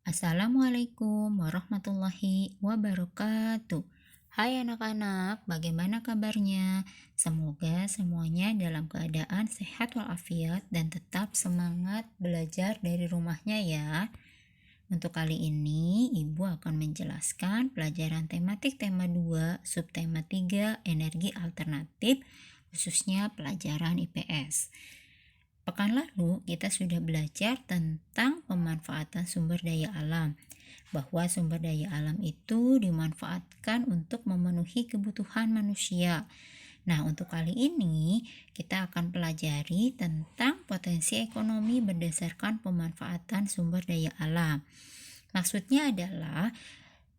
Assalamualaikum warahmatullahi wabarakatuh. Hai anak-anak, bagaimana kabarnya? Semoga semuanya dalam keadaan sehat walafiat dan tetap semangat belajar dari rumahnya ya. Untuk kali ini, Ibu akan menjelaskan pelajaran tematik tema 2, subtema 3, energi alternatif, khususnya pelajaran IPS. Pekan lalu kita sudah belajar tentang pemanfaatan sumber daya alam, bahwa sumber daya alam itu dimanfaatkan untuk memenuhi kebutuhan manusia. Nah, untuk kali ini kita akan pelajari tentang potensi ekonomi berdasarkan pemanfaatan sumber daya alam. Maksudnya adalah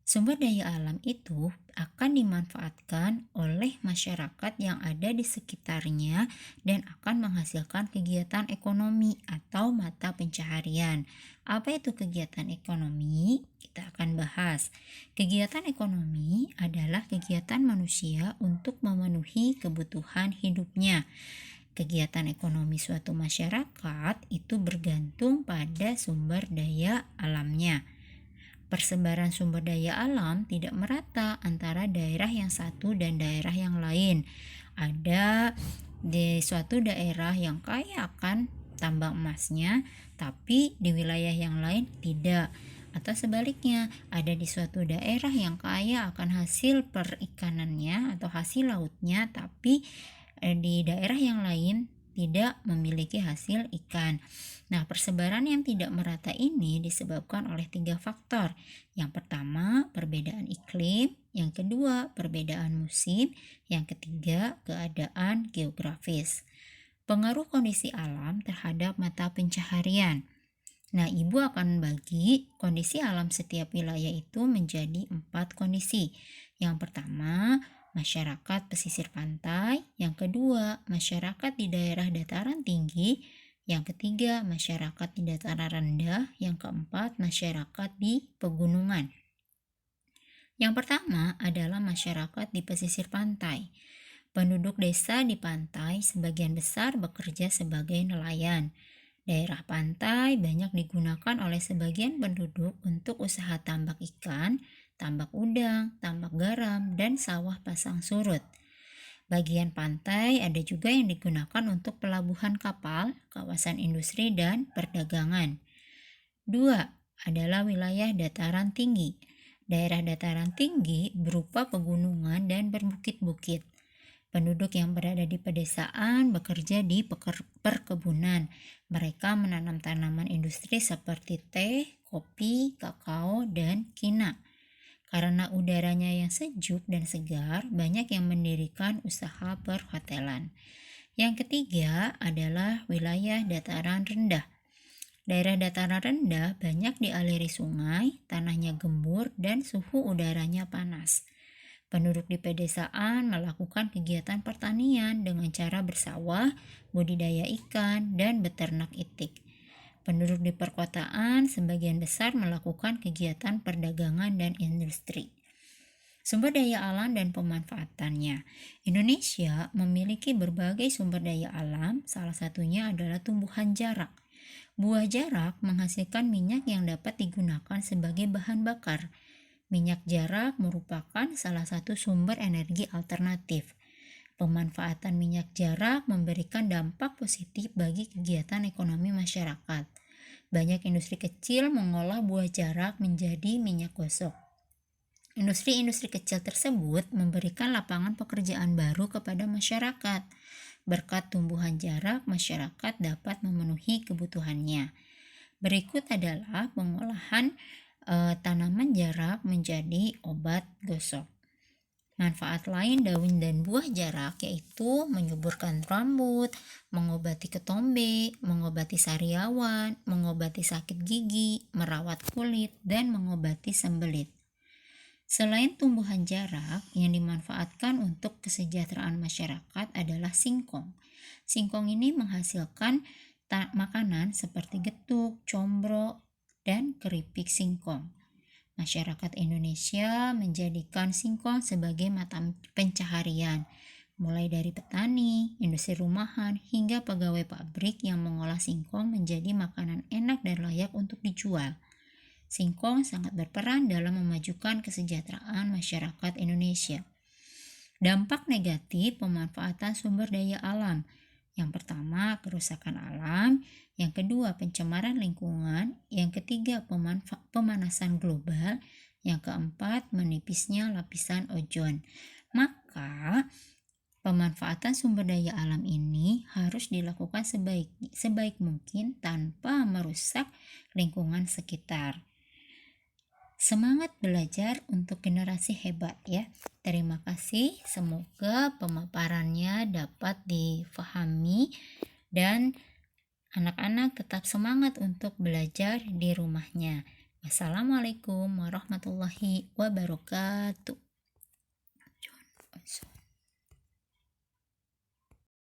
sumber daya alam itu akan dimanfaatkan oleh masyarakat yang ada di sekitarnya dan akan menghasilkan kegiatan ekonomi atau mata pencaharian. Apa itu kegiatan ekonomi? Kita akan bahas. Kegiatan ekonomi adalah kegiatan manusia untuk memenuhi kebutuhan hidupnya. Kegiatan ekonomi suatu masyarakat itu bergantung pada sumber daya alamnya. Persebaran sumber daya alam tidak merata antara daerah yang satu dan daerah yang lain. Ada di suatu daerah yang kaya akan tambang emasnya, tapi di wilayah yang lain tidak. Atau sebaliknya, ada di suatu daerah yang kaya akan hasil perikanannya atau hasil lautnya, tapi di daerah yang lain tidak memiliki hasil ikan. Nah, persebaran yang tidak merata ini disebabkan oleh 3 faktor. Yang pertama, perbedaan iklim. Yang kedua, perbedaan musim. Yang ketiga, keadaan geografis. Pengaruh kondisi alam terhadap mata pencaharian. Nah, Ibu akan bagi kondisi alam setiap wilayah itu menjadi 4 kondisi. Yang pertama, masyarakat pesisir pantai. Yang kedua, masyarakat di daerah dataran tinggi. Yang ketiga, masyarakat di dataran rendah. Yang keempat, masyarakat di pegunungan. Yang pertama adalah masyarakat di pesisir pantai. Penduduk desa di pantai sebagian besar bekerja sebagai nelayan. Daerah pantai banyak digunakan oleh sebagian penduduk untuk usaha tambak ikan, tambak udang, tambak garam, dan sawah pasang surut. Bagian pantai ada juga yang digunakan untuk pelabuhan kapal, kawasan industri, dan perdagangan. 2 adalah wilayah dataran tinggi. Daerah dataran tinggi berupa pegunungan dan berbukit-bukit. Penduduk yang berada di pedesaan bekerja di perkebunan. Mereka menanam tanaman industri seperti teh, kopi, kakao, dan kina. Karena udaranya yang sejuk dan segar, banyak yang mendirikan usaha perhotelan. Yang ketiga adalah wilayah dataran rendah. Daerah dataran rendah banyak dialiri sungai, tanahnya gembur, dan suhu udaranya panas. Penduduk di pedesaan melakukan kegiatan pertanian dengan cara bersawah, budidaya ikan, dan beternak itik. Penduduk di perkotaan sebagian besar melakukan kegiatan perdagangan dan industri. Sumber daya alam dan pemanfaatannya. Indonesia memiliki berbagai sumber daya alam, salah satunya adalah tumbuhan jarak. Buah jarak menghasilkan minyak yang dapat digunakan sebagai bahan bakar. Minyak jarak merupakan salah satu sumber energi alternatif. Pemanfaatan minyak jarak memberikan dampak positif bagi kegiatan ekonomi masyarakat. Banyak industri kecil mengolah buah jarak menjadi minyak gosok. Industri-industri kecil tersebut memberikan lapangan pekerjaan baru kepada masyarakat. Berkat tumbuhan jarak, masyarakat dapat memenuhi kebutuhannya. Berikut adalah pengolahan tanaman jarak menjadi obat gosok. Manfaat lain daun dan buah jarak yaitu menyuburkan rambut, mengobati ketombe, mengobati sariawan, mengobati sakit gigi, merawat kulit, dan mengobati sembelit. Selain tumbuhan jarak, yang dimanfaatkan untuk kesejahteraan masyarakat adalah singkong. Singkong ini menghasilkan makanan seperti getuk, combro, dan keripik singkong. Masyarakat Indonesia menjadikan singkong sebagai mata pencaharian, mulai dari petani, industri rumahan, hingga pegawai pabrik yang mengolah singkong menjadi makanan enak dan layak untuk dijual. Singkong sangat berperan dalam memajukan kesejahteraan masyarakat Indonesia. Dampak negatif pemanfaatan sumber daya alam. Yang pertama, kerusakan alam. Yang kedua, pencemaran lingkungan. Yang ketiga, pemanasan global. Yang keempat, menipisnya lapisan ozon. Maka, pemanfaatan sumber daya alam ini harus dilakukan sebaik mungkin tanpa merusak lingkungan sekitar. Semangat belajar untuk generasi hebat ya. Terima kasih, semoga pemaparannya dapat difahami dan anak-anak tetap semangat untuk belajar di rumahnya. Wassalamualaikum warahmatullahi wabarakatuh.